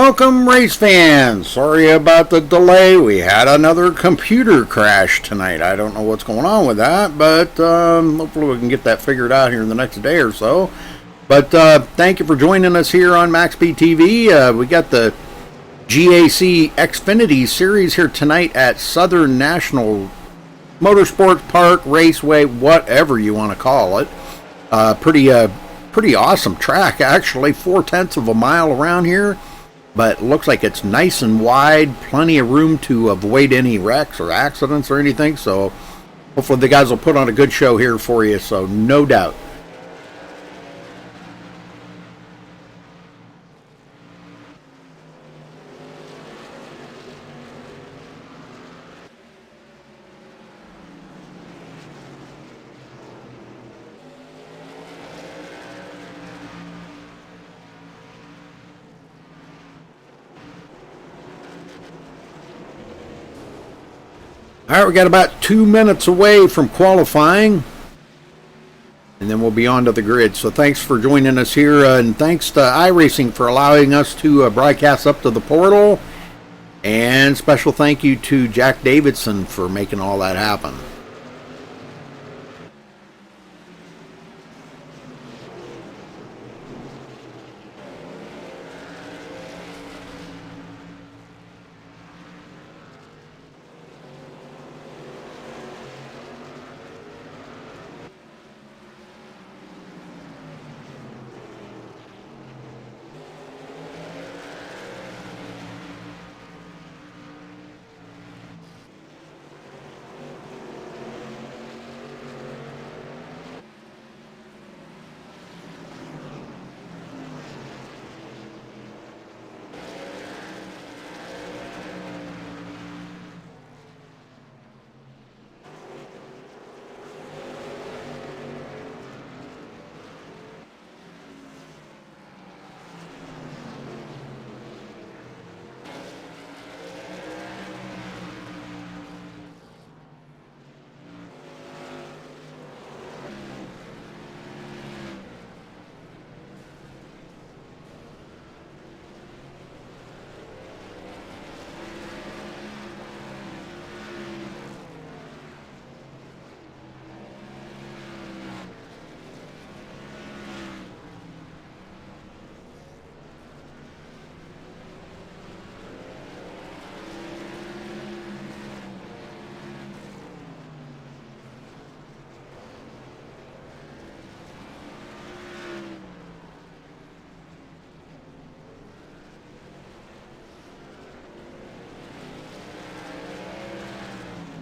Welcome, race fans. Sorry about the delay. We had another computer crash tonight. I don't know what's going on with that, but hopefully we can get that figured out here in the next day or so. But thank you for joining us here on MaxSpeedTV. We got the GAC Xfinity Series here tonight at Southern National Motorsports Park, Raceway, whatever you want to call it. Pretty awesome track, actually. 0.4 of a mile around here. But looks like it's nice and wide, plenty of room to avoid any wrecks or accidents or anything. So hopefully the guys will put on a good show here for you, so no doubt. All right, we got about 2 minutes away from qualifying, and then we'll be on to the grid. So thanks for joining us here, and thanks to iRacing for allowing us to broadcast up to the portal, and special thank you to Jack Davidson for making all that happen.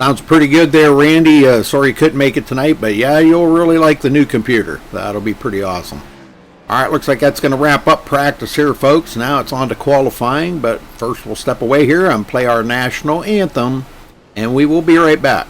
Sounds pretty good there, Randy. Sorry you couldn't make it tonight, but yeah, you'll really like the new computer. That'll be pretty awesome. All right, looks like that's going to wrap up practice here, folks. Now it's on to qualifying, but first we'll step away here and play our national anthem, and we will be right back.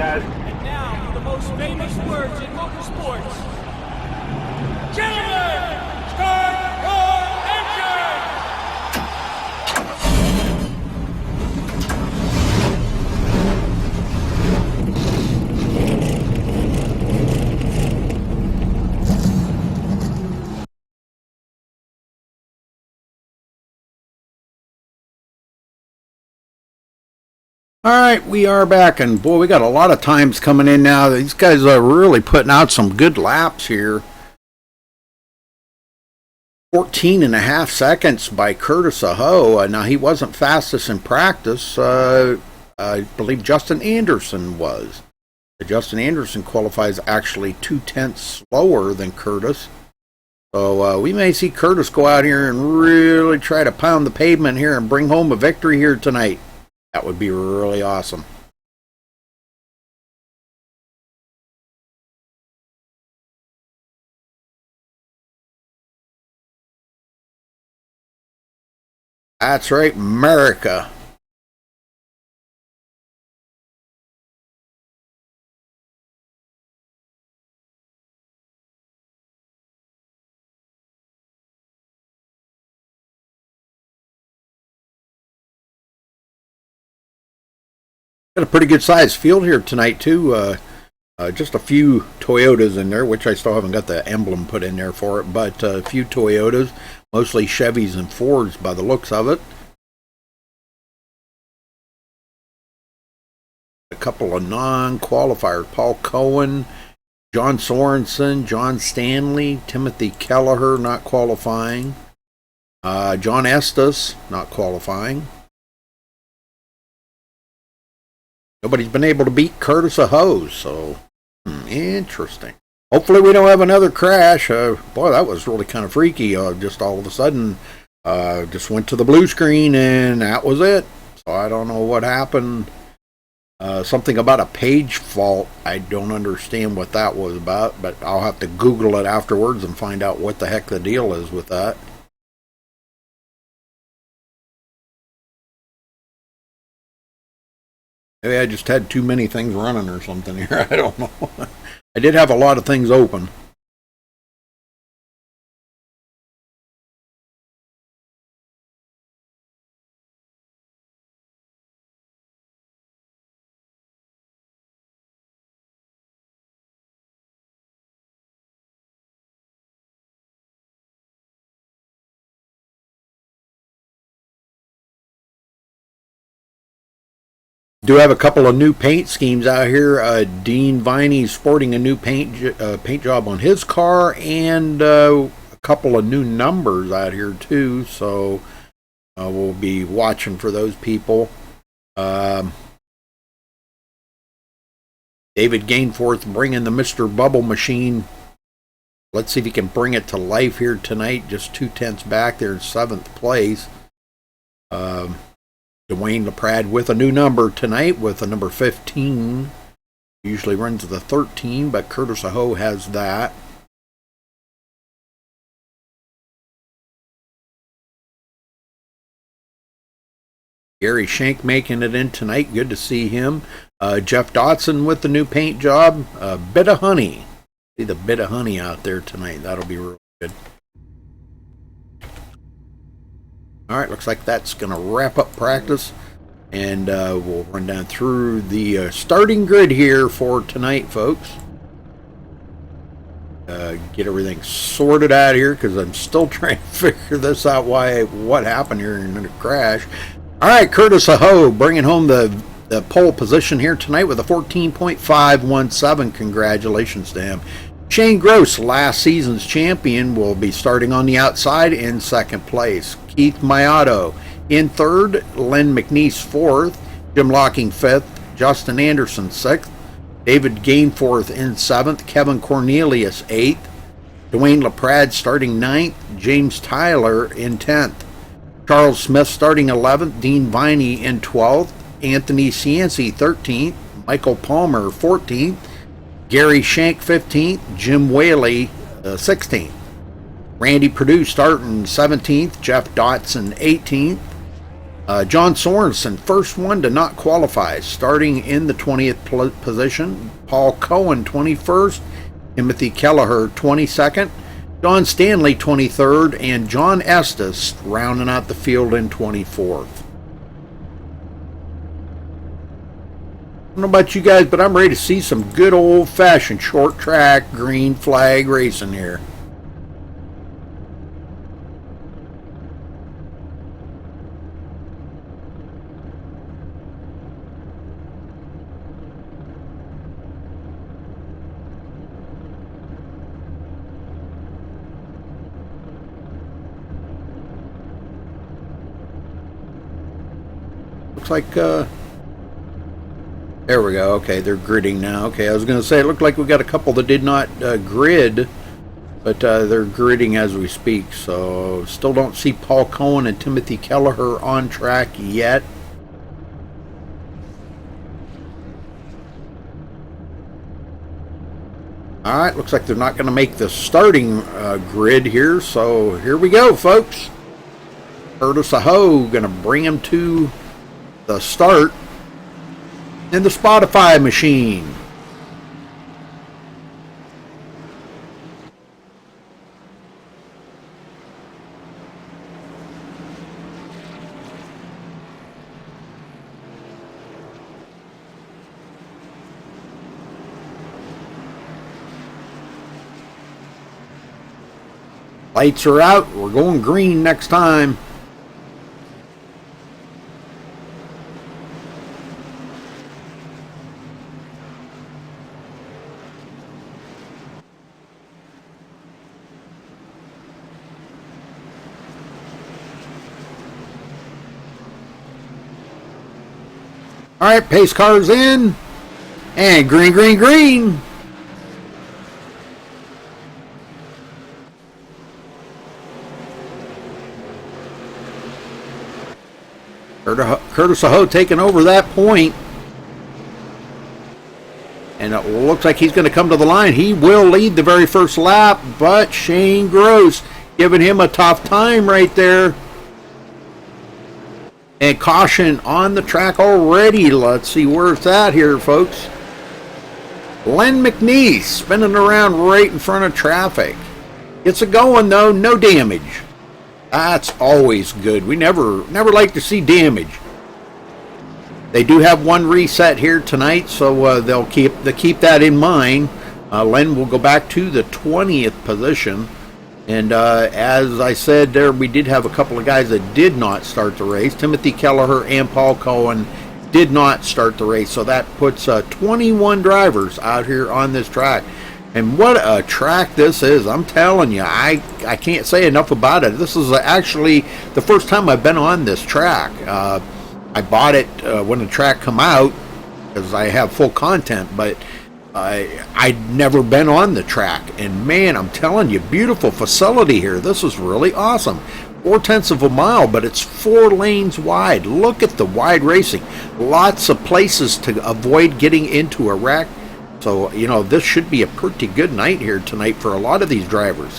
And now for the most famous words in motorsports. Gentlemen, start your engine! All right, we are back, and boy, we got a lot of times coming in now. These guys are really putting out some good laps here. 14.5 seconds by Curtis Aho. Now, he wasn't fastest in practice. I believe Justin Anderson was. Justin Anderson qualifies actually 0.2 slower than Curtis. So we may see Curtis go out here and really try to pound the pavement here and bring home a victory here tonight. That would be really awesome. That's right, America. Got a pretty good sized field here tonight too. Just a few Toyotas in there, which I still haven't got the emblem put in there for it, but a few Toyotas, mostly Chevys and Fords by the looks of it. A couple of non-qualifiers: Paul Cohen, John Sorensen, John Stanley, Timothy Kelleher not qualifying, John Estes not qualifying. Nobody's been able to beat Curtis Aho, so interesting. Hopefully we don't have another crash. Boy, that was really kind of freaky. Just all of a sudden, just went to the blue screen and that was it. So I don't know what happened. Something about a page fault. I don't understand what that was about, but I'll have to Google it afterwards and find out what the heck the deal is with that. Maybe I just had too many things running or something here. I don't know. I did have a lot of things open. Do have a couple of new paint schemes out here. Dean Viney's sporting a new paint job on his car, and a couple of new numbers out here too. So we'll be watching for those people. David Gainforth bringing the Mr. Bubble machine. Let's see if he can bring it to life here tonight. Just 0.2 back there in 7th place. Dwayne LaPrade with a new number tonight, with a number 15. Usually runs the 13, but Curtis Aho has that. Gary Shank making it in tonight. Good to see him. Jeff Dotson with the new paint job. Bit of honey. See the bit of honey out there tonight. That'll be real good. All right, looks like that's going to wrap up practice, and we'll run down through the starting grid here for tonight, folks. Get everything sorted out here because I'm still trying to figure this out, what happened here in the crash. All right, Curtis Aho bringing home the pole position here tonight with a 14.517. Congratulations to him. Shane Gross, last season's champion, will be starting on the outside in 2nd place. Keith Mayato in 3rd, Len McNeese 4th, Jim Locking 5th, Justin Anderson 6th, David Gainforth in 7th, Kevin Cornelius 8th, Dwayne LaPrade starting 9th, James Tyler in 10th, Charles Smith starting 11th, Dean Viney in 12th, Anthony Cianci 13th, Michael Palmer 14th, Gary Shank 15th, Jim Whaley 16th. Randy Perdue starting 17th, Jeff Dotson 18th. John Sorensen, first one to not qualify, starting in the 20th position. Paul Cohen 21st, Timothy Kelleher 22nd, John Stanley 23rd, and John Estes rounding out the field in 24th. I don't know about you guys, but I'm ready to see some good old-fashioned short track green flag racing here. Looks like, there we go. Okay, they're gridding now. Okay, I was going to say, it looked like we got a couple that did not grid, but they're gridding as we speak. So, still don't see Paul Cohen and Timothy Kelleher on track yet. Alright, looks like they're not going to make the starting grid here, so here we go, folks. Curtis Aho going to bring him to the start in the Spotify machine. Lights are out. We're going green next time. All right, pace car's in. And green, green, green. Curtis Aho taking over that point. And it looks like he's going to come to the line. He will lead the very first lap, but Shane Gross giving him a tough time right there. And caution on the track already. Let's see where it's at here, folks. Len McNeese spinning around right in front of traffic. Gets it going, though. No damage. That's always good. We never like to see damage. They do have one reset here tonight, so they'll keep that in mind. Len will go back to the 20th position. And as I said there, we did have a couple of guys that did not start the race. Timothy Kelleher and Paul Cohen did not start the race. So that puts 21 drivers out here on this track. And what a track this is. I'm telling you, I can't say enough about it. This is actually the first time I've been on this track. I bought it when the track come out because I have full content, but I'd never been on the track. And man, I'm telling you, beautiful facility here. This is really awesome. 0.4 of a mile, but it's 4 lanes wide. Look at the wide racing. Lots of places to avoid getting into a wreck. So, you know, this should be a pretty good night here tonight for a lot of these drivers.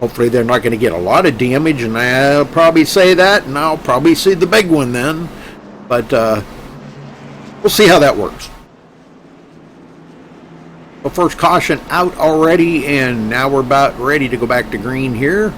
Hopefully they're not going to get a lot of damage, and I'll probably say that, and I'll probably see the big one then. But we'll see how that works. The first caution out already, and now we're about ready to go back to green here.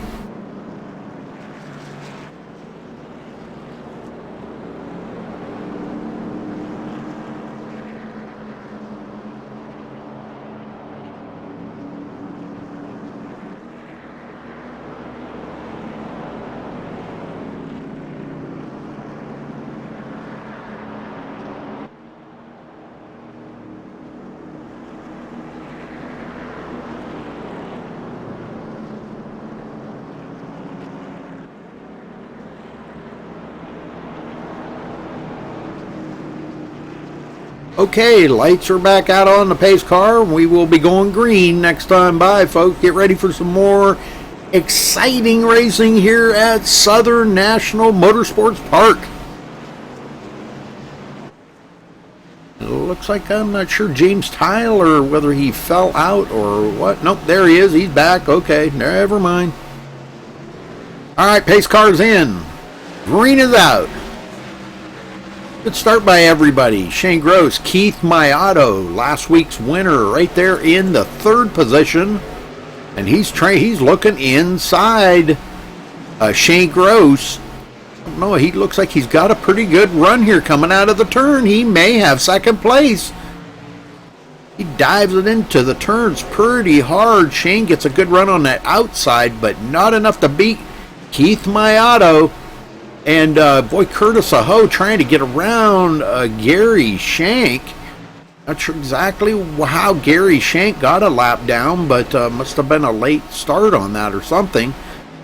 Okay, lights are back out on the pace car. We will be going green next time by, folks. Get ready for some more exciting racing here at Southern National Motorsports Park. It looks like, I'm not sure, James Tyler, whether he fell out or what. Nope, there he is. He's back. Okay, never mind. All right, pace car's in. Green is out. Good start by everybody. Shane Gross, Keith Mayato, last week's winner, right there in the 3rd position, and he's looking inside. Shane Gross, I don't know, he looks like he's got a pretty good run here coming out of the turn. He may have 2nd place. He dives it into the turns pretty hard. Shane gets a good run on that outside, but not enough to beat Keith Mayato. And, boy, Curtis Aho trying to get around Gary Shank. Not sure exactly how Gary Shank got a lap down, but must have been a late start on that or something.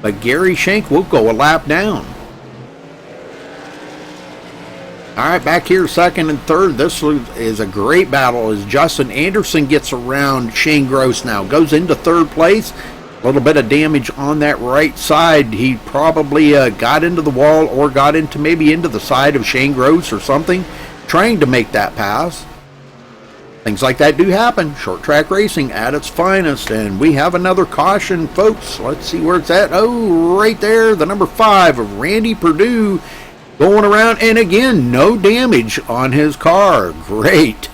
But Gary Shank will go a lap down. All right, back here, second and third. This is a great battle as Justin Anderson gets around Shane Gross now. Goes into third place. A little bit of damage on that right side. He probably got into the wall or got into maybe into the side of Shane Gross or something, trying to make that pass. Things like that do happen. Short track racing at its finest. And we have another caution, folks. Let's see where it's at. Oh, right there, the number 5 of Randy Perdue going around. And again, no damage on his car. Great.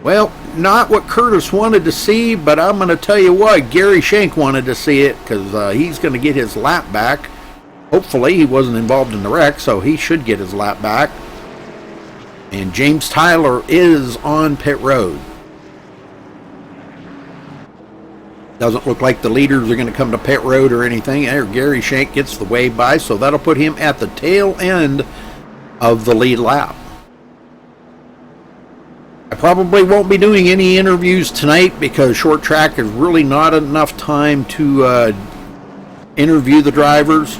Well, not what Curtis wanted to see, but I'm going to tell you what, Gary Shank wanted to see it because he's going to get his lap back. Hopefully, he wasn't involved in the wreck, so he should get his lap back. And James Tyler is on pit road. Doesn't look like the leaders are going to come to pit road or anything. There, Gary Shank gets the wave by, so that'll put him at the tail end of the lead lap. I probably won't be doing any interviews tonight because short track is really not enough time to interview the drivers.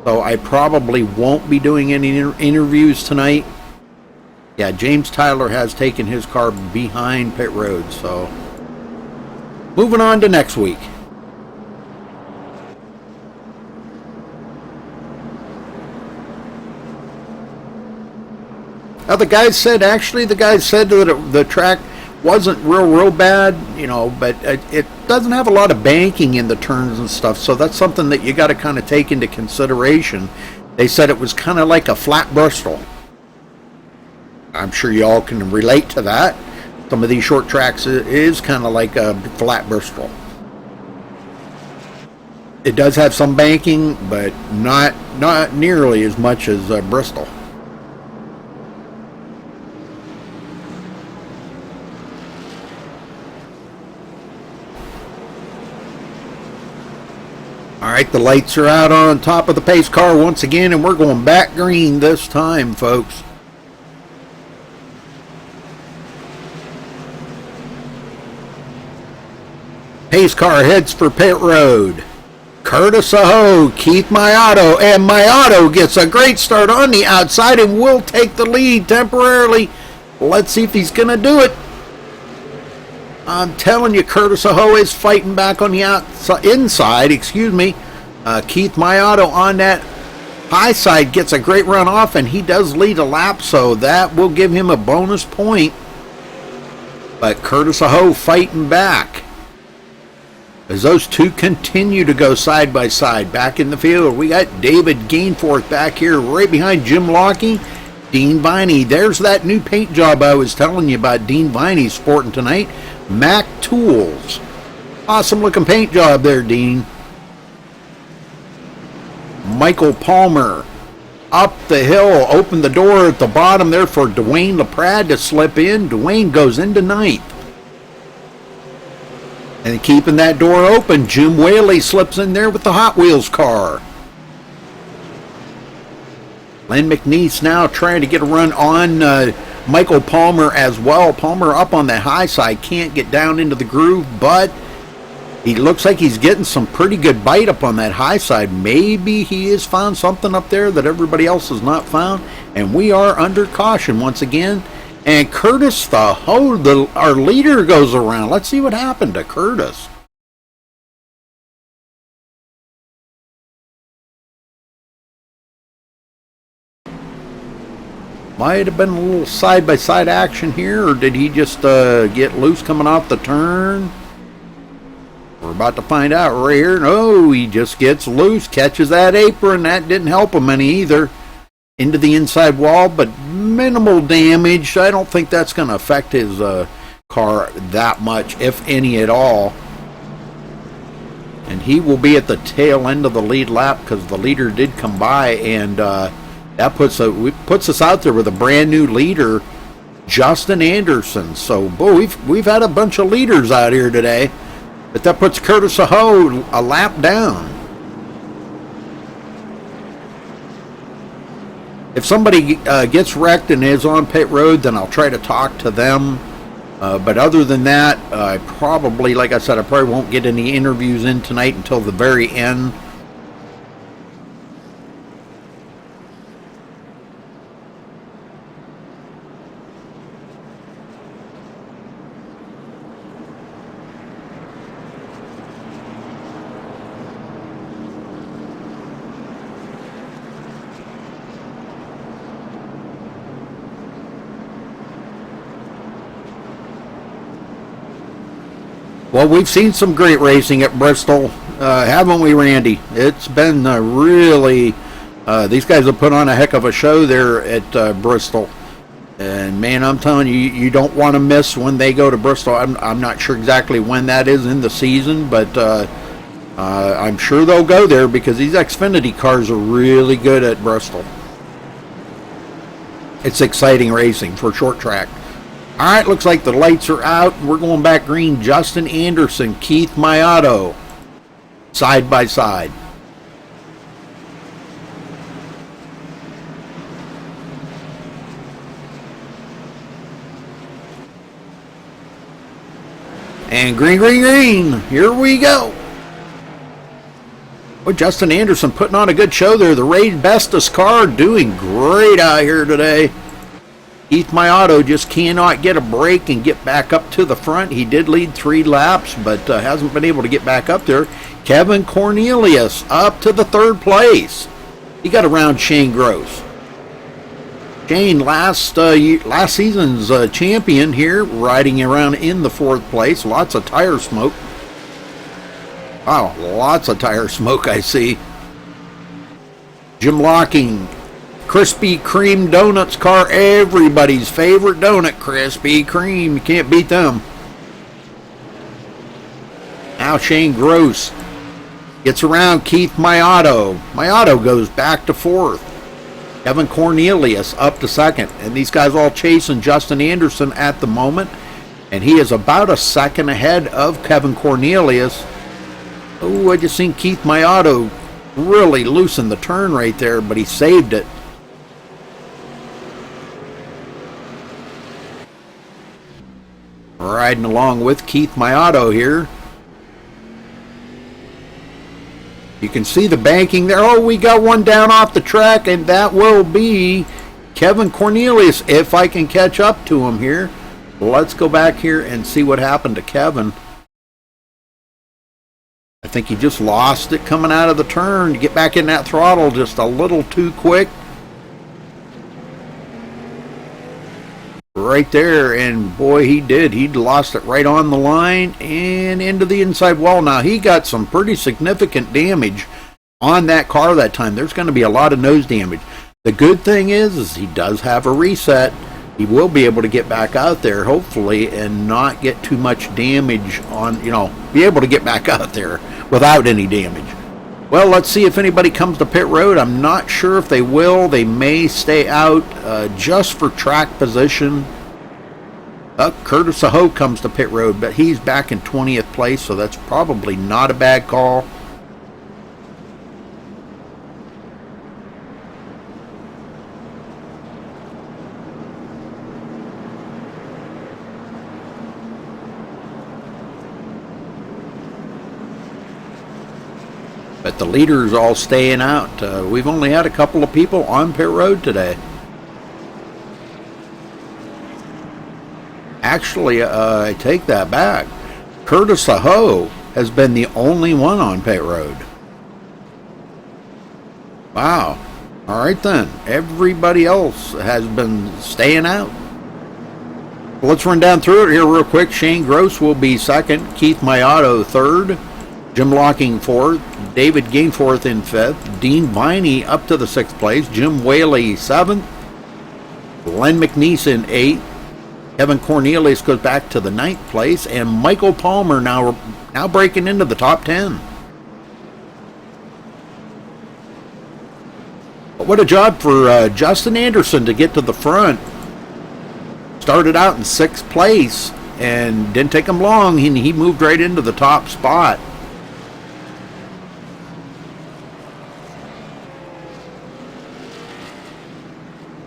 So I probably won't be doing any interviews tonight. Yeah, James Tyler has taken his car behind pit road. So moving on to next week. Now the guys said that the track wasn't real bad, you know, but it doesn't have a lot of banking in the turns and stuff, so that's something that you got to kind of take into consideration. They said it was kind of like a flat Bristol. I'm sure you all can relate to that. Some of these short tracks is kind of like a flat Bristol. It does have some banking, but not nearly as much as Bristol. All right, the lights are out on top of the pace car once again, and we're going back green this time, folks. Pace car heads for pit road. Curtis Aho, Keith Maiato, and Maiato gets a great start on the outside and will take the lead temporarily. Let's see if he's going to do it. I'm telling you, Curtis Aho is fighting back on the inside. Keith Maiato on that high side gets a great run off, and he does lead a lap, so that will give him a bonus point. But Curtis Aho fighting back as those two continue to go side by side back in the field. We got David Gainforth back here right behind Jim Lockie. Dean Viney, there's that new paint job I was telling you about Dean Viney sporting tonight. Mac Tools. Awesome looking paint job there, Dean. Michael Palmer up the hill, opened the door at the bottom there for Dwayne LaPrade to slip in. Dwayne goes into ninth. And keeping that door open, Jim Whaley slips in there with the Hot Wheels car. Len McNeese now trying to get a run on Michael Palmer as well. Palmer up on the high side, can't get down into the groove, but he looks like he's getting some pretty good bite up on that high side. Maybe he has found something up there that everybody else has not found, and we are under caution once again. And Curtis our leader goes around. Let's see what happened to Curtis. Might have been a little side-by-side action here, or did he just get loose coming off the turn? We're about to find out right here. No, he just gets loose, catches that apron. That didn't help him any either. Into the inside wall, but minimal damage. I don't think that's going to affect his car that much, if any at all. And he will be at the tail end of the lead lap because the leader did come by, and that puts us out there with a brand new leader, Justin Anderson. So, boy, we've had a bunch of leaders out here today, but that puts Curtis Aho a lap down. If somebody gets wrecked and is on pit road, then I'll try to talk to them. But other than that, I probably, like I said, I probably won't get any interviews in tonight until the very end. Well, we've seen some great racing at Bristol, haven't we, Randy? It's been really, these guys have put on a heck of a show there at Bristol. And man, I'm telling you, you don't want to miss when they go to Bristol. I'm not sure exactly when that is in the season, but I'm sure they'll go there because these Xfinity cars are really good at Bristol. It's exciting racing for short track. All right, looks like the lights are out. We're going back green. Justin Anderson, Keith Mayato, side by side. And green, green, green. Here we go. Well, Justin Anderson putting on a good show there. The Raid Bestis car doing great out here today. Keith Mayato just cannot get a break and get back up to the front. He did lead 3 laps, but hasn't been able to get back up there. Kevin Cornelius up to the 3rd place. He got around Shane Gross. Shane, last season's champion here, riding around in the 4th place. Lots of tire smoke. Wow, lots of tire smoke I see. Jim Locking, Krispy Kreme Donuts car, everybody's favorite donut, Krispy Kreme. You can't beat them. Now Shane Gross gets around Keith Mayato. Mayato goes back to 4th. Kevin Cornelius up to 2nd. And these guys all chasing Justin Anderson at the moment. And he is about a second ahead of Kevin Cornelius. Oh, I just seen Keith Mayato really loosen the turn right there, but he saved it. Riding along with Keith Mayato here. You can see the banking there. Oh, we got one down off the track, and that will be Kevin Cornelius, if I can catch up to him here. Let's go back here and see what happened to Kevin. I think he just lost it coming out of the turn to get back in that throttle just a little too quick. Right there, and boy, he did. He'd lost it right on the line and into the inside wall. Now, he got some pretty significant damage on that car that time. There's going to be a lot of nose damage. The good thing is he does have a reset. He will be able to get back out there, hopefully, and not get too much damage on, be able to get back out there without any damage. Well, let's see if anybody comes to pit road. I'm not sure if they will. They may stay out just for track position. Curtis Aho comes to pit road, but he's back in 20th place, so that's probably not a bad call. But the leaders all staying out. We've only had a couple of people on pit road today. Actually, I take that back. Curtis Aho has been the only one on pit road. Wow. All right then. Everybody else has been staying out. Well, let's run down through it here real quick. Shane Gross will be 2nd. Keith Mayato 3rd. Jim Locking 4th. David Gainforth in 5th. Dean Viney up to the 6th place. Jim Whaley 7th. Len McNeese in 8th. Kevin Cornelius goes back to the 9th place. And Michael Palmer now breaking into the top 10. But what a job for Justin Anderson to get to the front. Started out in 6th place and didn't take him long. He moved right into the top spot.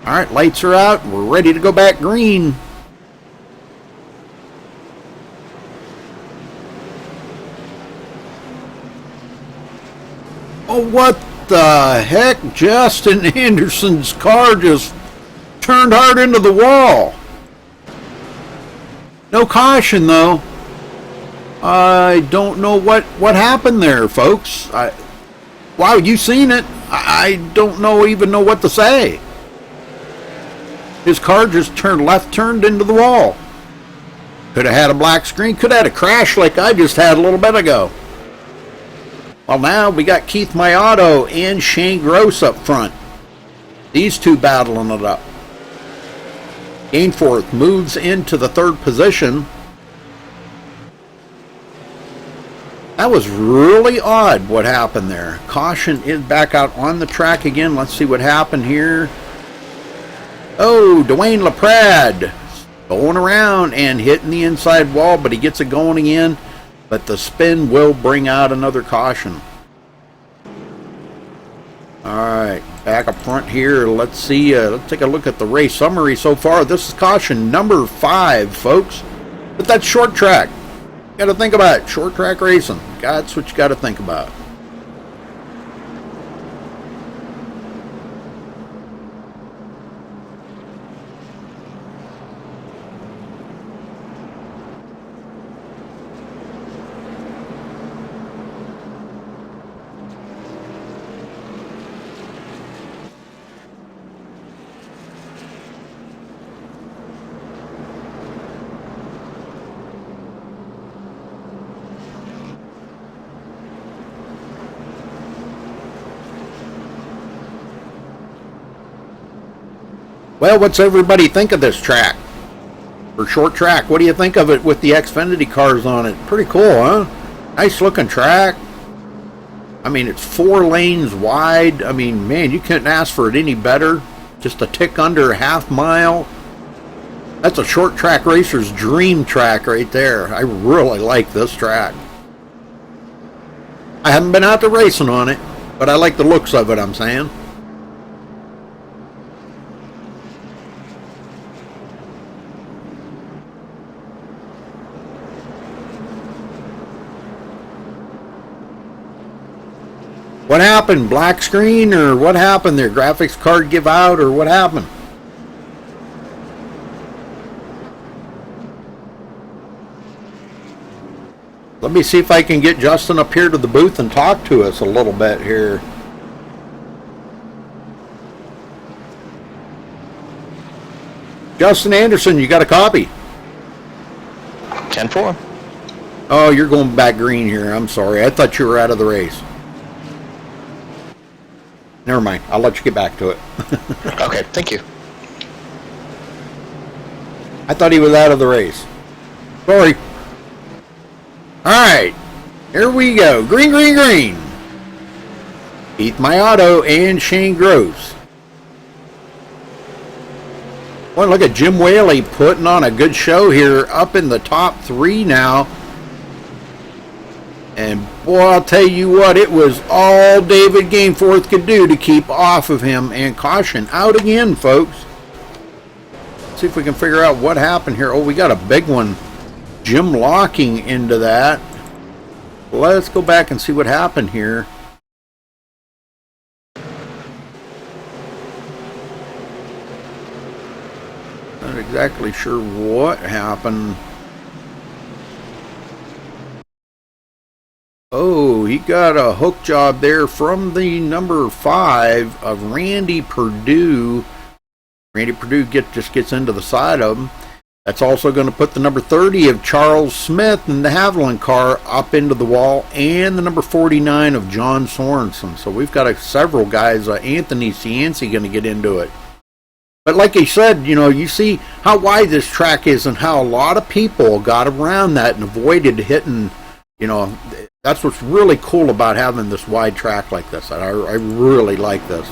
All right, lights are out. We're ready to go back green. Oh, what the heck? Justin Anderson's car just turned hard into the wall. No caution, though. I don't know what happened there, folks. Wow, you seen it. I don't even know what to say. His car just turned into the wall. Could have had a black screen. Could have had a crash like I just had a little bit ago. Well, now we got Keith Mayato and Shane Gross up front. These two battling it up. Gainforth moves into the third position. That was really odd what happened there. Caution is back out on the track again. Let's see what happened here. Oh, Dwayne LaPrade going around and hitting the inside wall, but he gets it going again. But the spin will bring out another caution. Alright, back up front here. Let's see. Let's take a look at the race summary so far. This is caution number 5, folks. But that's short track. Got to think about it. Short track racing. That's what you got to think about. Well, what's everybody think of this track? For short track, what do you think of it with the Xfinity cars on it? Pretty cool, huh? Nice looking track. I mean, it's 4 lanes wide. I mean, man, you couldn't ask for it any better. Just a tick under a half mile. That's a short track racer's dream track right there. I really like this track. I haven't been out to racing on it, but I like the looks of it, I'm saying. What happened? Black screen, or what happened there? Graphics card give out, or what happened? Let me see if I can get Justin up here to the booth and talk to us a little bit here. Justin Anderson, you got a copy? 10-4. Oh, you're going back green here. I'm sorry. I thought you were out of the race. Never mind. I'll let you get back to it. Okay, thank you. I thought he was out of the race. Sorry. Alright. Here we go. Green, green, green. Keith Mayato and Shane Gross. Boy, look at Jim Whaley putting on a good show here. Up in the top 3 now. And boy, I'll tell you what, it was all David Gainforth could do to keep off of him, and caution out again, folks. Let's see if we can figure out what happened here. Oh, we got a big one. Jim locking into that. Let's go back and see what happened here. Not exactly sure what happened. Oh, he got a hook job there from the number 5 of Randy Perdue. Randy Perdue just gets into the side of him. That's also going to put the number 30 of Charles Smith in the Haviland car up into the wall, and the number 49 of John Sorensen. So we've got several guys. Anthony Cianci going to get into it. But like he said, you know, you see how wide this track is and how a lot of people got around that and avoided hitting, you know. That's what's really cool about having this wide track like this. I really like this.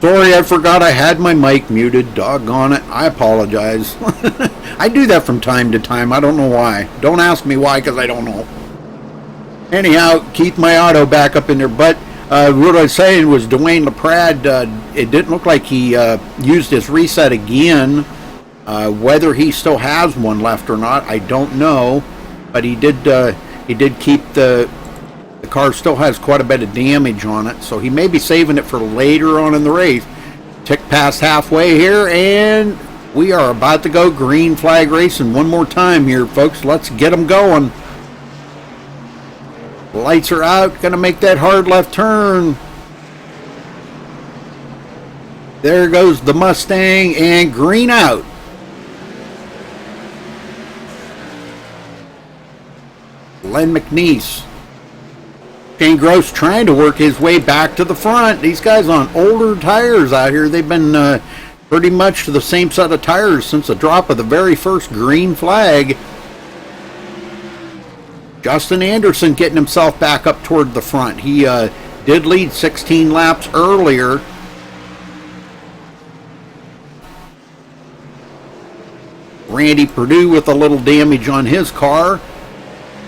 Sorry, I forgot I had my mic muted. Doggone it. I apologize. I do that from time to time. I don't know why. Don't ask me why, because I don't know. Anyhow, Keith Mayato back up in there. But what I was saying was Dwayne LaPrade, it didn't look like he used his reset again. Whether he still has one left or not, I don't know. But he did keep the car still has quite a bit of damage on it, so he may be saving it for later on in the race. Tick past halfway here, and we are about to go green flag racing one more time here, folks. Let's get them going. Lights are out, gonna make that hard left turn. There goes the Mustang, and green out. Len McNeese. Shane Gross trying to work his way back to the front. These guys on older tires out here. They've been pretty much the same set of tires since the drop of the very first green flag. Justin Anderson getting himself back up toward the front. He did lead 16 laps earlier. Randy Perdue with a little damage on his car.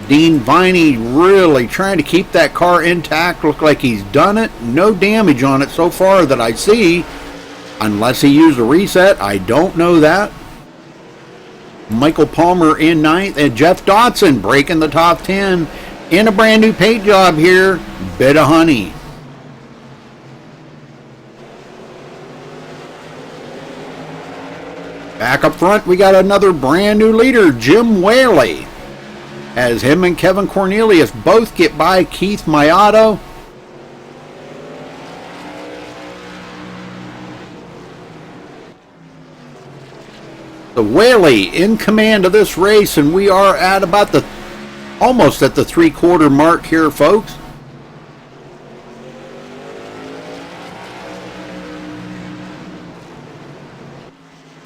Dean Viney really trying to keep that car intact. Look like he's done it. No damage on it so far that I see. Unless he used a reset. I don't know that. Michael Palmer in 9th. And Jeff Dotson breaking the top 10 in a brand new paint job here. Bit of honey. Back up front, we got another brand new leader, Jim Whaley. As him and Kevin Cornelius both get by Keith Mayato. The Whaley in command of this race, and we are at about almost at the 3/4 mark here, folks.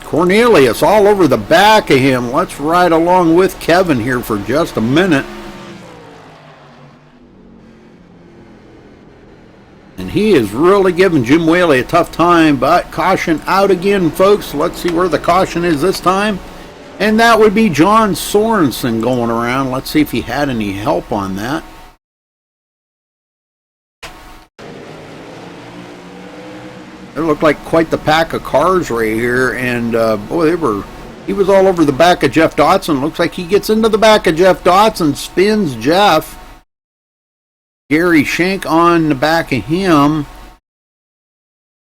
Cornelius all over the back of him. Let's ride along with Kevin here for just a minute. And he is really giving Jim Whaley a tough time, but caution out again, folks. Let's see where the caution is this time. And that would be John Sorensen going around. Let's see if he had any help on that. It looked like quite the pack of cars right here, and boy, he was all over the back of Jeff Dotson. Looks like he gets into the back of Jeff Dotson, spins Jeff. Gary Schenk on the back of him,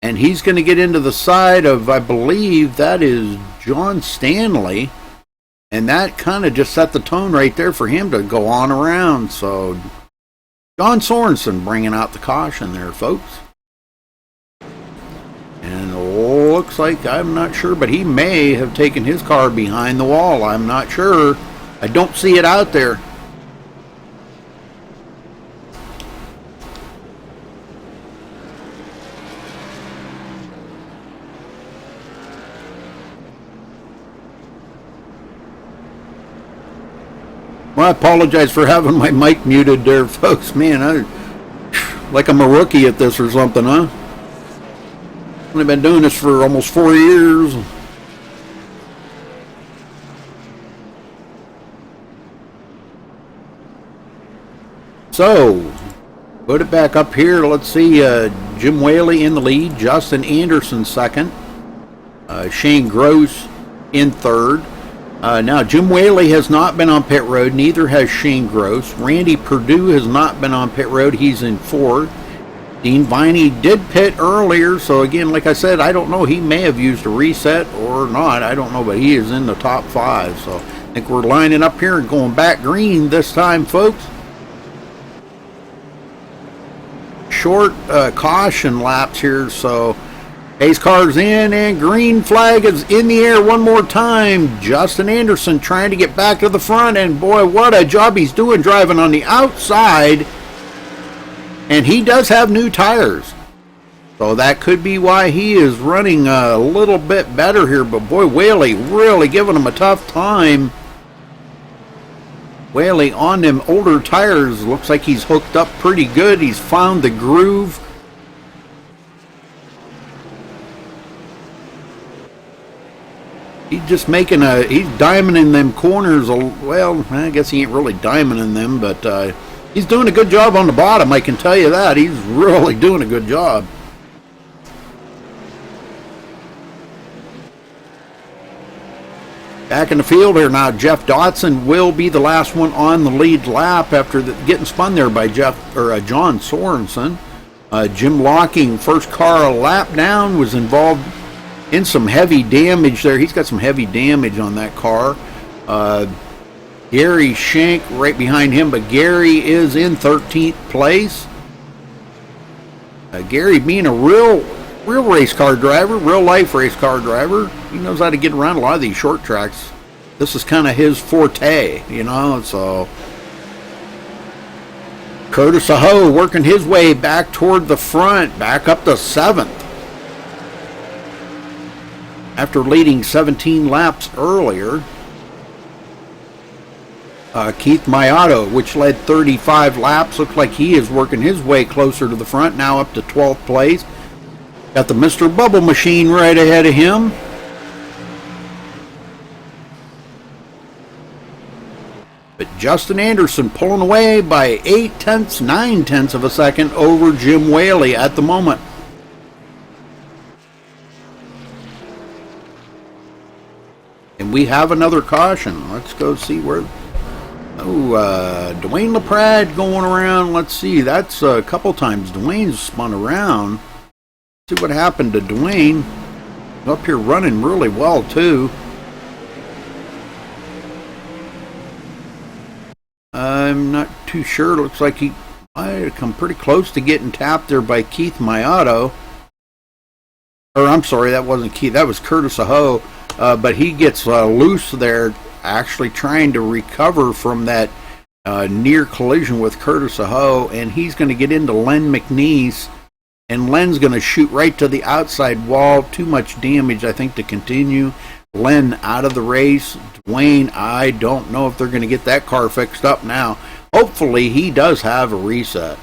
and he's going to get into the side of, I believe, that is John Stanley, and that kind of just set the tone right there for him to go on around. So John Sorensen bringing out the caution there, folks. And it looks like, I'm not sure, but he may have taken his car behind the wall. I'm not sure. I don't see it out there. Well, I apologize for having my mic muted there, folks. Man, like I'm a rookie at this or something, huh? I've been doing this for almost 4 years. So, put it back up here. Let's see, Jim Whaley in the lead, Justin Anderson second, Shane Gross in third. Now, Jim Whaley has not been on pit road, neither has Shane Gross. Randy Perdue has not been on pit road, he's in fourth. Dean Viney did pit earlier, so again, like I said, I don't know, he may have used a reset or not, I don't know, but he is in the top 5, so I think we're lining up here and going back green this time, folks. Short caution laps here, so pace car's in, and green flag is in the air one more time. Justin Anderson trying to get back to the front, and boy, what a job he's doing driving on the outside. And he does have new tires, so that could be why he is running a little bit better here. But boy, Whaley really giving him a tough time. Whaley on them older tires, looks like he's hooked up pretty good. He's found the groove. He's just making he's diamonding them corners. Well, I guess he ain't really diamonding them, but he's doing a good job on the bottom, I can tell you that. He's really doing a good job. Back in the field here now, Jeff Dotson will be the last one on the lead lap after getting spun there by John Sorensen. Jim Locking, first car a lap down, was involved in some heavy damage there. He's got some heavy damage on that car. Gary Schenk right behind him, but Gary is in 13th place. Gary being a real race car driver, real life race car driver. He knows how to get around a lot of these short tracks. This is kind of his forte, you know, so. Curtis Aho working his way back toward the front, back up to 7th. After leading 17 laps earlier. Keith Mayato, which led 35 laps, looks like he is working his way closer to the front, now up to 12th place. Got the Mr. Bubble Machine right ahead of him. But Justin Anderson pulling away by 9/10 of a second over Jim Whaley at the moment. And we have another caution. Let's go see where. Oh, Dwayne LaPrade going around. Let's see. That's a couple times Dwayne's spun around. See what happened to Dwayne. Up here running really well too. I'm not too sure. Looks like he might have come pretty close to getting tapped there by Keith Mayato. Or I'm sorry, that wasn't Keith. That was Curtis Aho. But he gets loose there, actually trying to recover from that near collision with Curtis Aho. And he's going to get into Len McNeese. And Len's going to shoot right to the outside wall. Too much damage, I think, to continue. Len out of the race. Dwayne, I don't know if they're going to get that car fixed up now. Hopefully he does have a reset.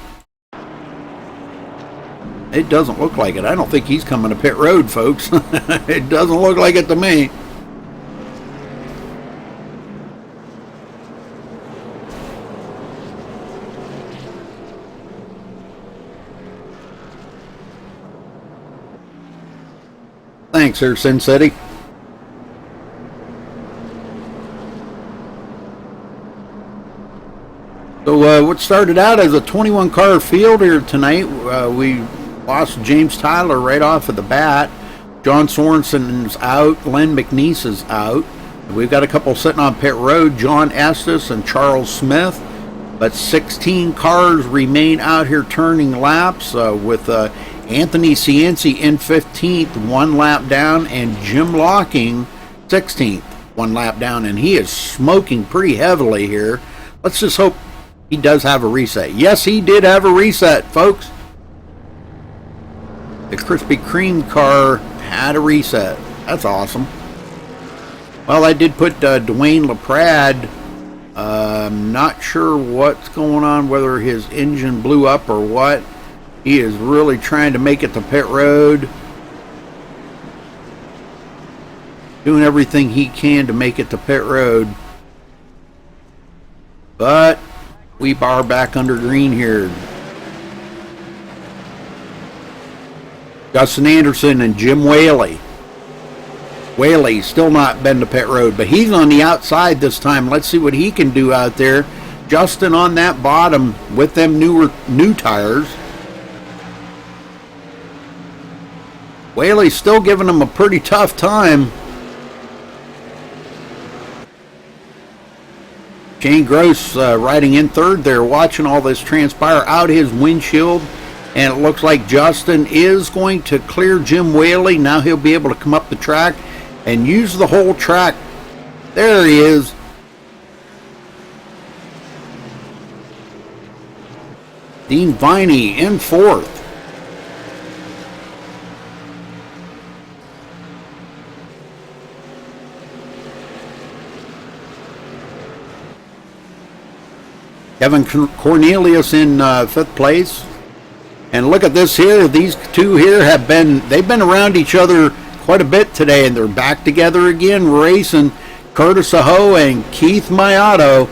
It doesn't look like it. I don't think he's coming to pit road, folks. It doesn't look like it to me. Thanks, sir, Sin City. So what started out as a 21 car field here tonight, we lost James Tyler right off of the bat. John Sorensen is out. Len McNeese is out. We've got a couple sitting on pit road, John Estes and Charles Smith. But 16 cars remain out here turning laps with Anthony Cianci in 15th, 1 lap down, and Jim Locking 16th, 1 lap down. And he is smoking pretty heavily here. Let's just hope he does have a reset. Yes, he did have a reset, folks. The Krispy Kreme car had a reset. That's awesome. Well, I did put Dwayne LaPrade. I'm not sure what's going on, whether his engine blew up or what. He is really trying to make it to pit road. Doing everything he can to make it to pit road. But we are back under green here. Justin Anderson and Jim Whaley. Whaley still not been to pit road, but he's on the outside this time. Let's see what he can do out there. Justin on that bottom with them new tires. Whaley's still giving him a pretty tough time. Shane Gross riding in third there, watching all this transpire out his windshield. And it looks like Justin is going to clear Jim Whaley. Now he'll be able to come up the track and use the whole track. There he is. Dean Viney in fourth. Kevin Cornelius in fifth place. And look at this here. These two here they've been around each other quite a bit today, and they're back together again racing. Curtis Aho and Keith Mayato.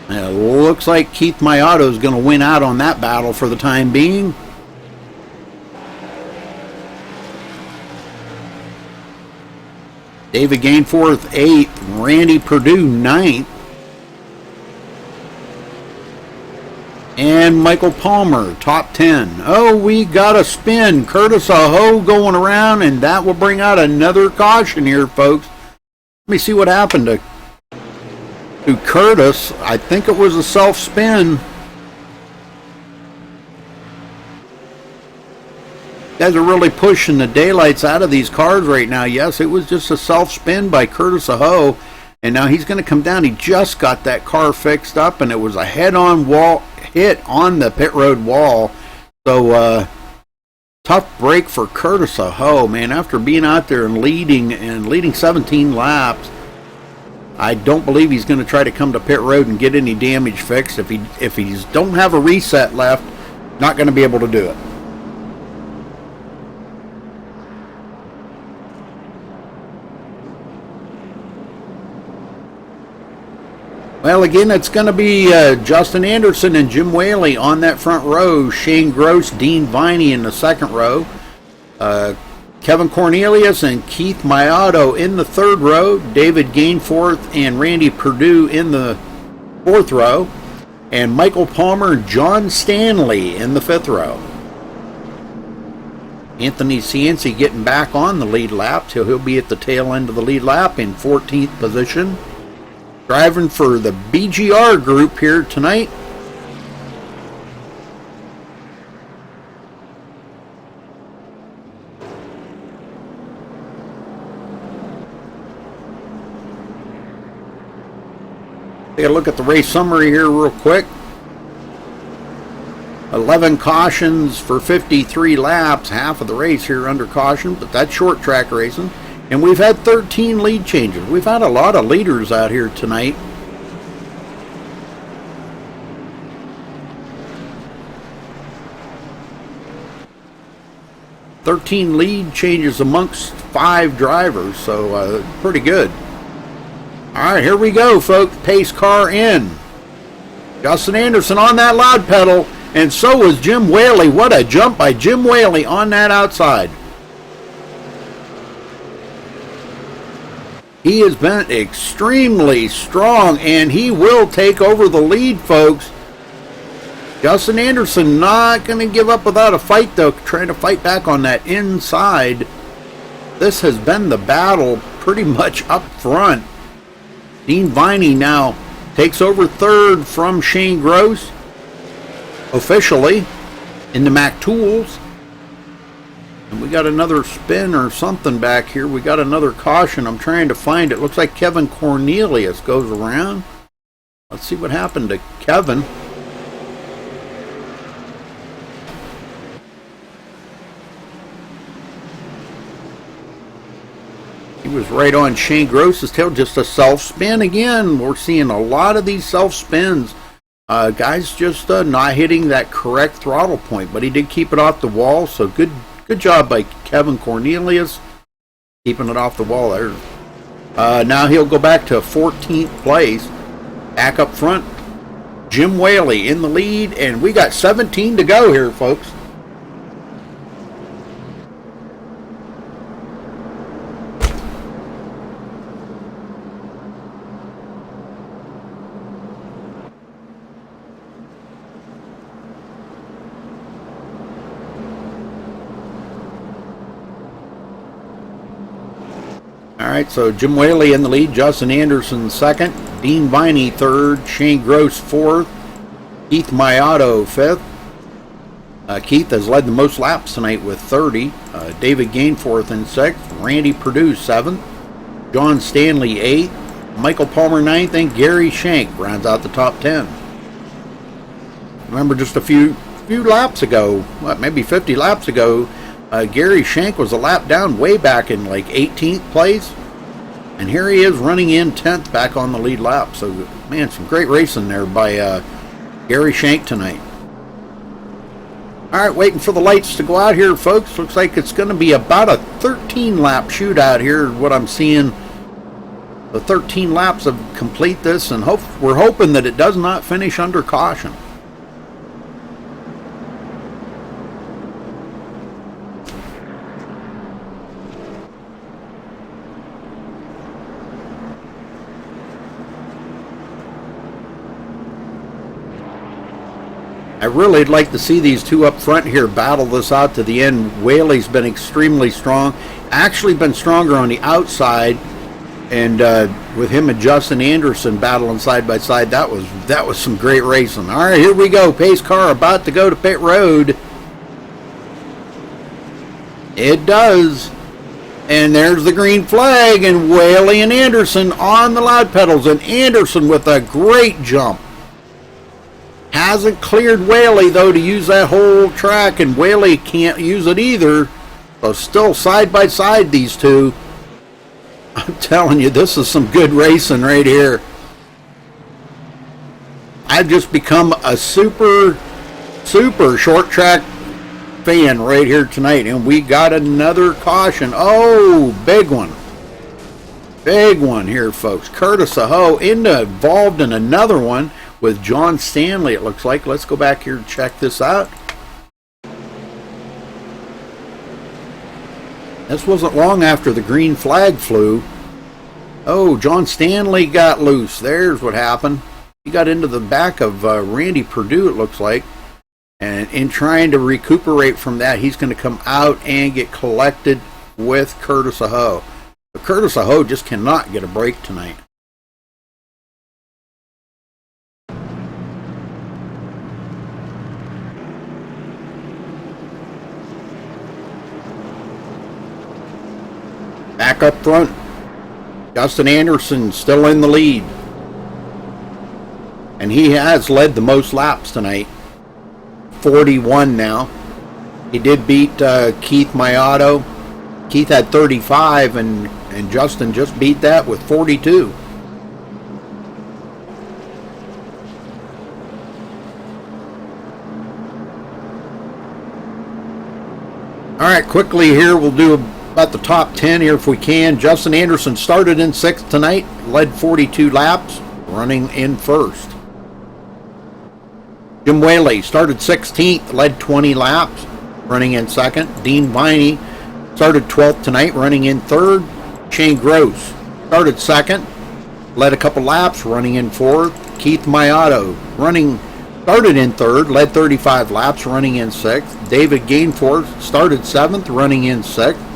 It looks like Keith Mayato is going to win out on that battle for the time being. David Gainforth 8th, Randy Perdue 9th, and Michael Palmer top 10. Oh, we got a spin. Curtis Aho going around, and that will bring out another caution here, folks. Let me see what happened to Curtis. I think it was a self-spin. Guys are really pushing the daylights out of these cars right now. Yes, it was just a self-spin by Curtis Aho, and now he's going to come down. He just got that car fixed up, and it was a head-on wall hit on the pit road wall. So tough break for Curtis Aho, man. After being out there and leading 17 laps, I don't believe he's going to try to come to pit road and get any damage fixed. If he don't have a reset left, not going to be able to do it. Well, again, it's going to be Justin Anderson and Jim Whaley on that front row. Shane Gross, Dean Viney in the second row. Kevin Cornelius and Keith Mayato in the third row. David Gainforth and Randy Perdue in the fourth row. And Michael Palmer and John Stanley in the fifth row. Anthony Cianci getting back on the lead lap. He'll be at the tail end of the lead lap in 14th position. Driving for the BGR group here tonight. Take a look at the race summary here real quick. 11 cautions for 53 laps, half of the race here under caution, but that's short track racing. And we've had 13 lead changes. We've had a lot of leaders out here tonight. "13 lead changes amongst 5 drivers, so pretty good." All right, here we go, folks. Pace car in. Justin Anderson on that loud pedal, and so was Jim Whaley. What a jump by Jim Whaley on that outside. He has been extremely strong, and he will take over the lead, folks. Justin Anderson not going to give up without a fight, though, trying to fight back on that inside. This has been the battle pretty much up front. Dean Viney now takes over third from Shane Gross, officially, in the Mac Tools. And we got another spin or something back here. We got another caution. I'm trying to find it. Looks like Kevin Cornelius goes around. Let's see what happened to Kevin. He was right on Shane Gross's tail. Just a self-spin again. We're seeing a lot of these self-spins. Guys just not hitting that correct throttle point. But he did keep it off the wall, so good job by Kevin Cornelius, keeping it off the wall there. Now he'll go back to 14th place. Back up front, Jim Whaley in the lead, and we got 17 to go here, folks. Alright, so Jim Whaley in the lead, Justin Anderson second, Dean Viney third, Shane Gross fourth, Keith Mayato fifth. Keith has led the most laps tonight with 30. David Gainforth in sixth, Randy Perdue seventh, John Stanley eighth, Michael Palmer ninth, and Gary Shank rounds out the top 10. Remember just a few laps ago, maybe 50 laps ago, Gary Shank was a lap down way back in like 18th place. And here he is running in 10th back on the lead lap. So, man, some great racing there by Gary Shank tonight. Alright, waiting for the lights to go out here, folks. Looks like it's going to be about a 13-lap shootout here, what I'm seeing. The 13 laps of complete this, and we're hoping that it does not finish under caution. I really'd like to see these two up front here battle this out to the end. Whaley's been extremely strong. Actually been stronger on the outside. And with him and Justin Anderson battling side by side, that was some great racing. All right, here we go. Pace car about to go to pit road. It does. And there's the green flag, and Whaley and Anderson on the loud pedals. And Anderson with a great jump. Hasn't cleared Whaley, though, to use that whole track, and Whaley can't use it either. So still side by side, these two. I'm telling you, this is some good racing right here. I've just become a super short track fan right here tonight, and we got another caution. Oh, big one. Big one here, folks. Curtis Aho involved in another one with John Stanley, it looks like. Let's go back here and check this out. This wasn't long after the green flag flew. Oh, John Stanley got loose. There's what happened. He got into the back of Randy Perdue, it looks like. And in trying to recuperate from that, he's going to come out and get collected with Curtis Aho. But Curtis Aho just cannot get a break tonight. Back up front, Justin Anderson still in the lead. And he has led the most laps tonight. 41 now. He did beat Keith Mayato. Keith had 35, and Justin just beat that with 42. All right, quickly here, we'll do about the top 10 here if we can. Justin Anderson started in 6th tonight, led 42 laps, running in 1st. Jim Whaley started 16th, led 20 laps, running in 2nd. Dean Viney started 12th tonight, running in 3rd. Shane Gross started 2nd, led a couple laps, running in 4th. Keith Mayato started in 3rd, led 35 laps, running in 6th. David Gainforth started 7th, running in 6th.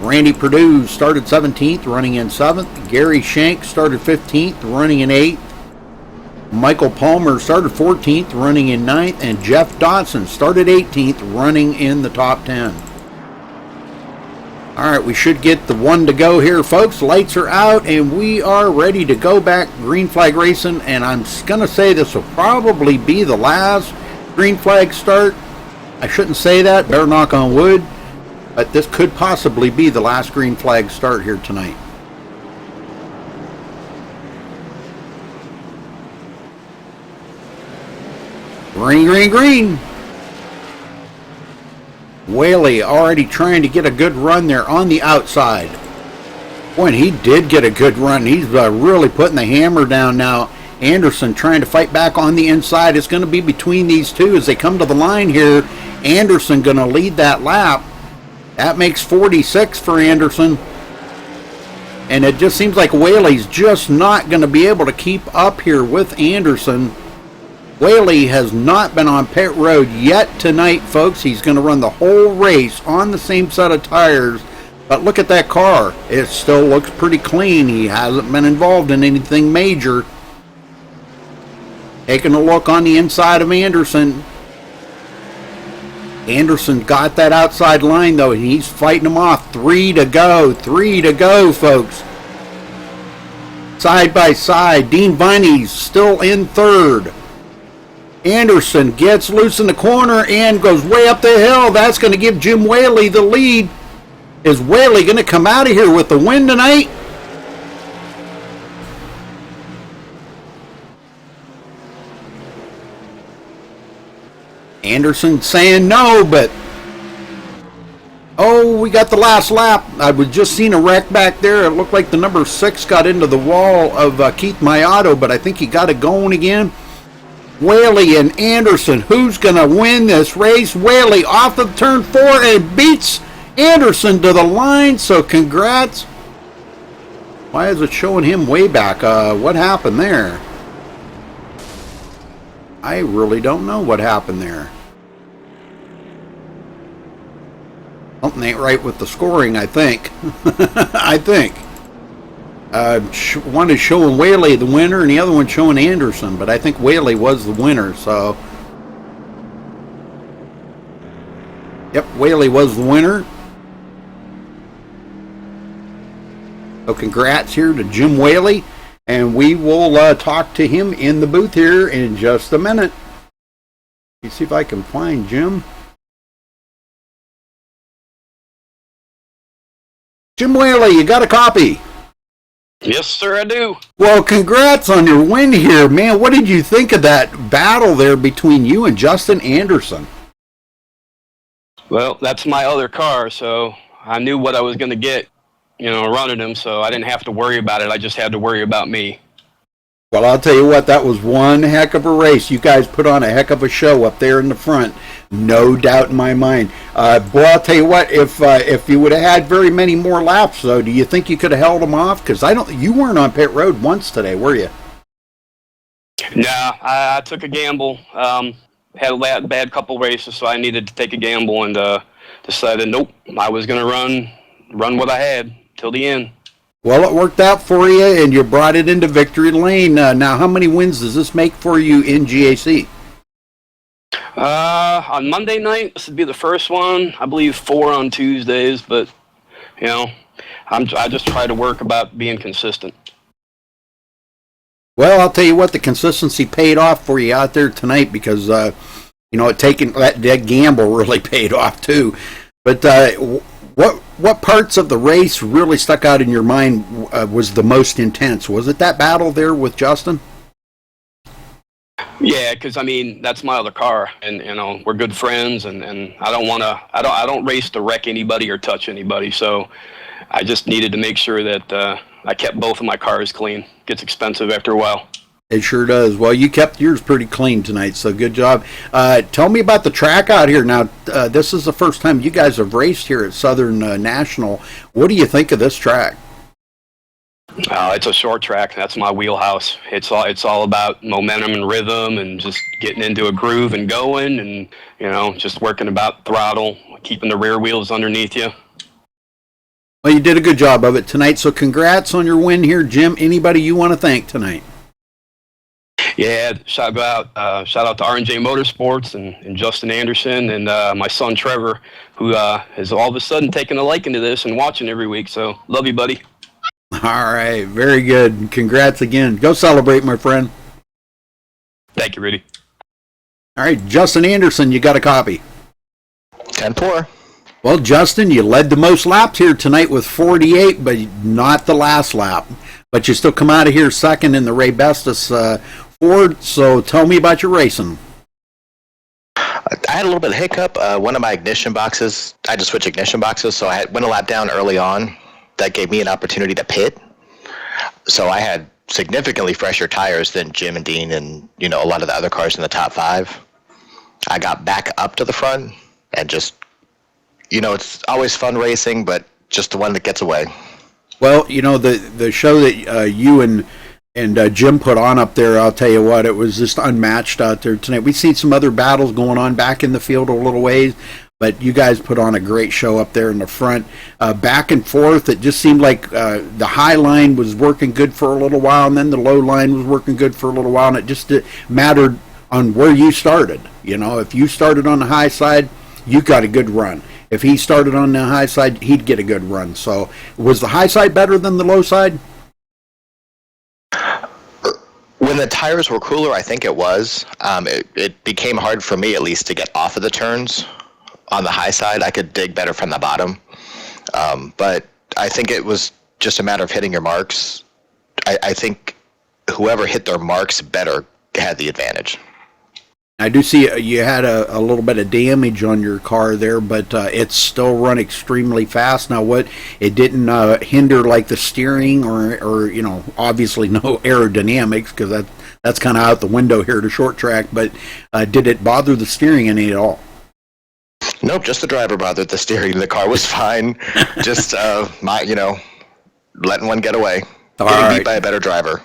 Randy Perdue started 17th, running in 7th. Gary Shank started 15th, running in 8th. Michael Palmer started 14th, running in 9th. And Jeff Dodson started 18th, running in the top 10. All right, we should get the one to go here, folks. Lights are out, and we are ready to go back green flag racing. And I'm going to say this will probably be the last green flag start. I shouldn't say that, better knock on wood. But this could possibly be the last green flag start here tonight. Green, green, green. Whaley already trying to get a good run there on the outside. Boy, and he did get a good run. He's really putting the hammer down now. Anderson trying to fight back on the inside. It's going to be between these two as they come to the line here. Anderson going to lead that lap. That makes 46 for Anderson. And it just seems like Whaley's just not going to be able to keep up here with Anderson. Whaley has not been on pit road yet tonight, folks. He's going to run the whole race on the same set of tires. But look at that car. It still looks pretty clean. He hasn't been involved in anything major. Taking a look on the inside of Anderson. Anderson got that outside line, though, and he's fighting him off. 3 to go. 3 to go, folks. Side by side. Dean Viney's still in 3rd. Anderson gets loose in the corner and goes way up the hill. That's going to give Jim Whaley the lead. Is Whaley going to come out of here with the win tonight? Anderson saying no, but oh, we got the last lap. I was just seeing a wreck back there. It looked like the number 6 got into the wall of Keith Mayato, but I think he got it going again. Whaley and Anderson, who's going to win this race? Whaley off of turn 4 and beats Anderson to the line, so congrats. Why is it showing him way back? What happened there? I really don't know what happened there. Something ain't right with the scoring, I think. I think. One is showing Whaley the winner, and the other one showing Anderson, but I think Whaley was the winner, so. Yep, Whaley was the winner. So congrats here to Jim Whaley, and we will talk to him in the booth here in just a minute. Let's see if I can find Jim. Jim Whaley, you got a copy? Yes, sir, I do. Well, congrats on your win here, man. What did you think of that battle there between you and Justin Anderson? Well, that's my other car, so I knew what I was going to get, running him, so I didn't have to worry about it. I just had to worry about me. Well, I'll tell you what, that was one heck of a race. You guys put on a heck of a show up there in the front. No doubt in my mind. Boy, I'll tell you what, if you would have had very many more laps, though, do you think you could have held them off? Because you weren't on pit road once today, were you? Nah, I took a gamble. Had a bad couple races, so I needed to take a gamble and decided, nope, I was going to run what I had till the end. Well, it worked out for you, and you brought it into victory lane. Now, how many wins does this make for you in GAC? On Monday night, this would be the first one. I believe 4 on Tuesdays, but, I just try to work about being consistent. Well, I'll tell you what, the consistency paid off for you out there tonight because, taking that gamble really paid off too. But what parts of the race really stuck out in your mind was the most intense? Was it that battle there with Justin? Yeah, because that's my other car, and we're good friends, and I don't race to wreck anybody or touch anybody, so I just needed to make sure that I kept both of my cars clean. Gets expensive after a while. It sure does. Well, you kept yours pretty clean tonight, so good job. Tell me about the track out here. Now, this is the first time you guys have raced here at Southern National. What do you think of this track? It's a short track. That's my wheelhouse. It's all about momentum and rhythm and just getting into a groove and going and, just working about throttle, keeping the rear wheels underneath you. Well, you did a good job of it tonight, so congrats on your win here, Jim. Anybody you want to thank tonight? Yeah, shout out to R&J Motorsports and Justin Anderson and my son Trevor, who has all of a sudden taken a liking to this and watching every week. So, love you, buddy. All right, very good. Congrats again. Go celebrate, my friend. Thank you, Rudy. All right, Justin Anderson, you got a copy. 10-4. Well, Justin, you led the most laps here tonight with 48, but not the last lap. But you still come out of here second in the Ray Bestis Ford, so tell me about your racing. I had a little bit of hiccup. One of my ignition boxes, I had to switch ignition boxes, so I went a lap down early on. That gave me an opportunity to pit. So I had significantly fresher tires than Jim and Dean and, a lot of the other cars in the top 5. I got back up to the front and just, it's always fun racing, but just the one that gets away. Well, the show that you and Jim put on up there, I'll tell you what, it was just unmatched out there tonight. We've seen some other battles going on back in the field a little ways, but you guys put on a great show up there in the front. Back and forth, it just seemed like the high line was working good for a little while, and then the low line was working good for a little while, and it just mattered on where you started. If you started on the high side, you got a good run. If he started on the high side, he'd get a good run. So was the high side better than the low side? When the tires were cooler, I think it was. It became hard for me, at least, to get off of the turns. On the high side, I could dig better from the bottom. But I think it was just a matter of hitting your marks. I think whoever hit their marks better had the advantage. I do see you had a little bit of damage on your car there, but it's still run extremely fast. Now, what it didn't hinder like the steering or obviously no aerodynamics because that's kind of out the window here to short track. But did it bother the steering any at all? Nope, just the driver bothered the steering. The car was fine. Just letting one get away. Getting beat by a better driver.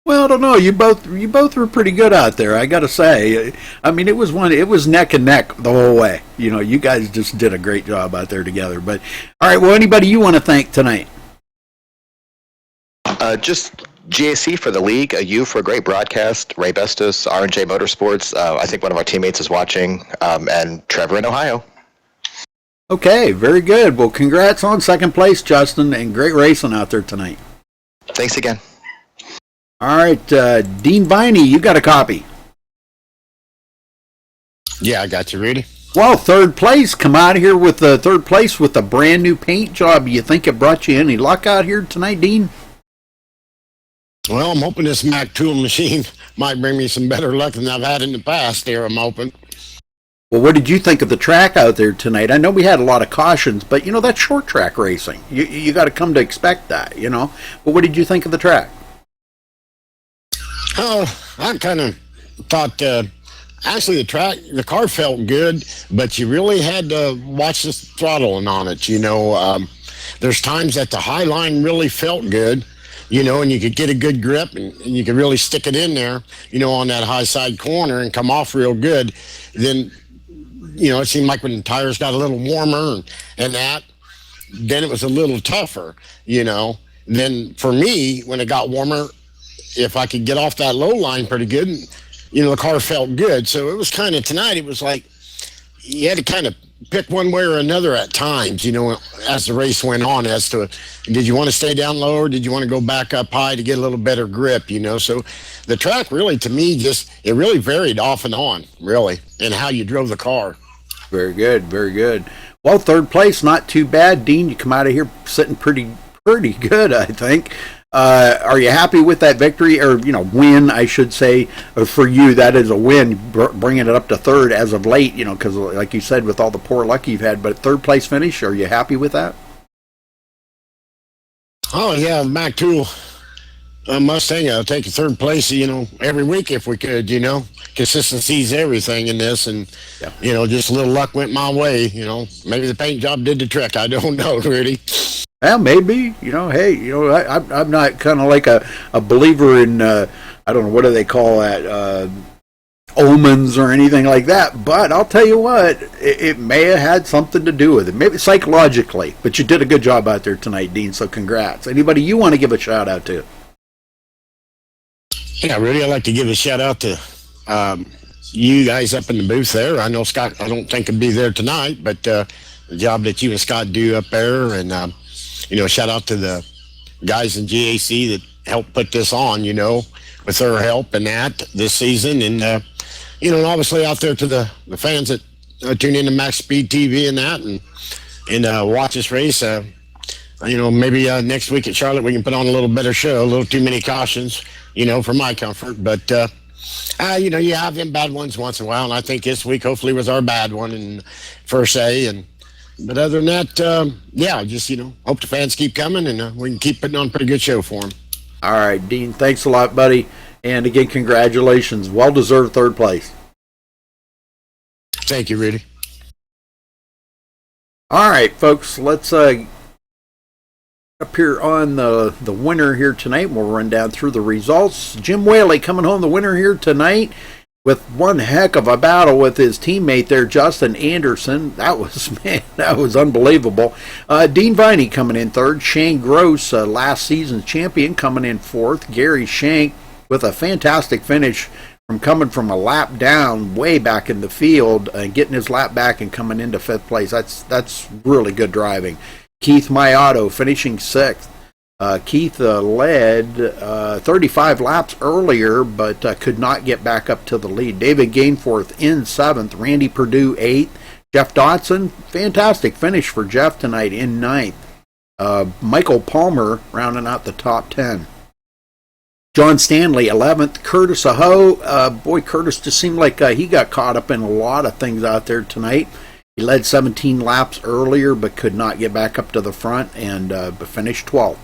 Well, I don't know. You both were pretty good out there, I got to say. I mean, it was neck and neck the whole way. You guys just did a great job out there together. But all right, well, anybody you want to thank tonight? Just GAC for the league, you for a great broadcast, Ray Bestis, R&J Motorsports. I think one of our teammates is watching, and Trevor in Ohio. Okay, very good. Well, congrats on second place, Justin, and great racing out there tonight. Thanks again. All right, Dean Viney, you got a copy. Yeah, I got you, Rudy. Well, third place. Come out here with the third place with a brand new paint job. You think it brought you any luck out here tonight, Dean? Well, I'm hoping this Mac tool machine might bring me some better luck than I've had in the past here, I'm hoping. Well, what did you think of the track out there tonight? I know we had a lot of cautions, but, that's short track racing. You got to come to expect that, But what did you think of the track? Oh, I kind of thought, actually the car felt good, but you really had to watch the throttling on it, There's times that the high line really felt good, and you could get a good grip and you could really stick it in there, on that high side corner and come off real good. Then, it seemed like when the tires got a little warmer and that, then it was a little tougher, Then for me, when it got warmer, if I could get off that low line pretty good, the car felt good. So it was kind of tonight, it was like you had to kind of pick one way or another at times, as the race went on as to did you want to stay down low or did you want to go back up high to get a little better grip, So the track really, to me, it really varied off and on, really, in how you drove the car. Very good, very good. Well, third place, not too bad. Dean, you come out of here sitting pretty good, I think. Are you happy with that victory or win? I should say for you that is a win, bringing it up to third as of late. Because like you said, with all the poor luck you've had, but third place finish. Are you happy with that? Oh yeah, Mac Tool Mustang. I'll take a third place. Every week if we could. Consistency is everything in this, and just a little luck went my way. Maybe the paint job did the trick. I don't know, Rudy. Well, maybe, hey, I'm not kind of like a believer in, I don't know, what do they call that, omens or anything like that, but I'll tell you what, it may have had something to do with it, maybe psychologically, but you did a good job out there tonight, Dean, so congrats. Anybody you want to give a shout out to? Yeah, Rudy, I'd like to give a shout out to you guys up in the booth there. I know Scott, I don't think could be there tonight, but the job that you and Scott do up there, and shout out to the guys in GAC that helped put this on, with their help and that this season. And, and obviously out there to the fans that tune in to MaxSpeedTV and that and watch this race. Maybe next week at Charlotte we can put on a little better show, a little too many cautions, for my comfort. But, you have them bad ones once in a while. And I think this week hopefully was our bad one in first A. But other than that, just, hope the fans keep coming and we can keep putting on a pretty good show for them. All right, Dean, thanks a lot, buddy. And again, congratulations. Well-deserved third place. Thank you, Rudy. All right, folks, let's up here on the winner here tonight. We'll run down through the results. Jim Whaley coming home the winner here tonight, with one heck of a battle with his teammate there, Justin Anderson. That was unbelievable. Dean Viney coming in third. Shane Gross, last season's champion, coming in fourth. Gary Shank with a fantastic finish coming from a lap down way back in the field and getting his lap back and coming into fifth place. That's really good driving. Keith Mayato finishing sixth. Keith led 35 laps earlier, but could not get back up to the lead. David Gainforth in seventh. Randy Perdue eighth. Jeff Dotson, fantastic finish for Jeff tonight in ninth. Michael Palmer rounding out the top 10. John Stanley, 11th. Curtis Aho, boy, Curtis just seemed like he got caught up in a lot of things out there tonight. He led 17 laps earlier, but could not get back up to the front and finished 12th.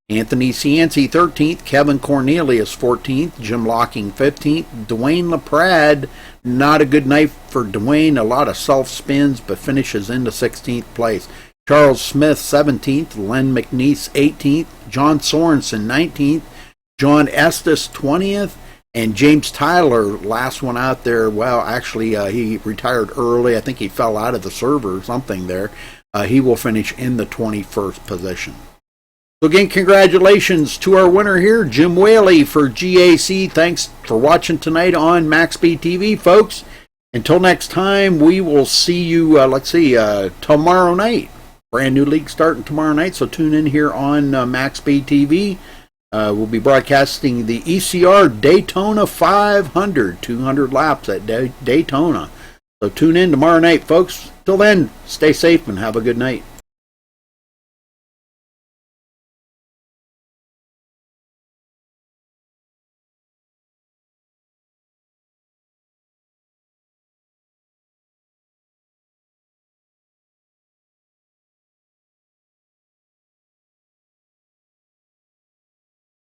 Anthony Cianci, 13th. Kevin Cornelius, 14th. Jim Locking, 15th. Dwayne LaPrade, not a good night for Dwayne. A lot of self-spins, but finishes into 16th place. Charles Smith, 17th. Len McNeese, 18th. John Sorensen, 19th. John Estes, 20th. And James Tyler, last one out there. Well, actually, he retired early. I think he fell out of the server or something there. He will finish in the 21st position. So again, congratulations to our winner here, Jim Whaley for GAC. Thanks for watching tonight on MaxSpeedTV, folks. Until next time, we will see you, tomorrow night. Brand new league starting tomorrow night, so tune in here on MaxSpeedTV. We'll be broadcasting the ECR Daytona 500, 200 laps at Daytona. So tune in tomorrow night, folks. Till then, stay safe and have a good night.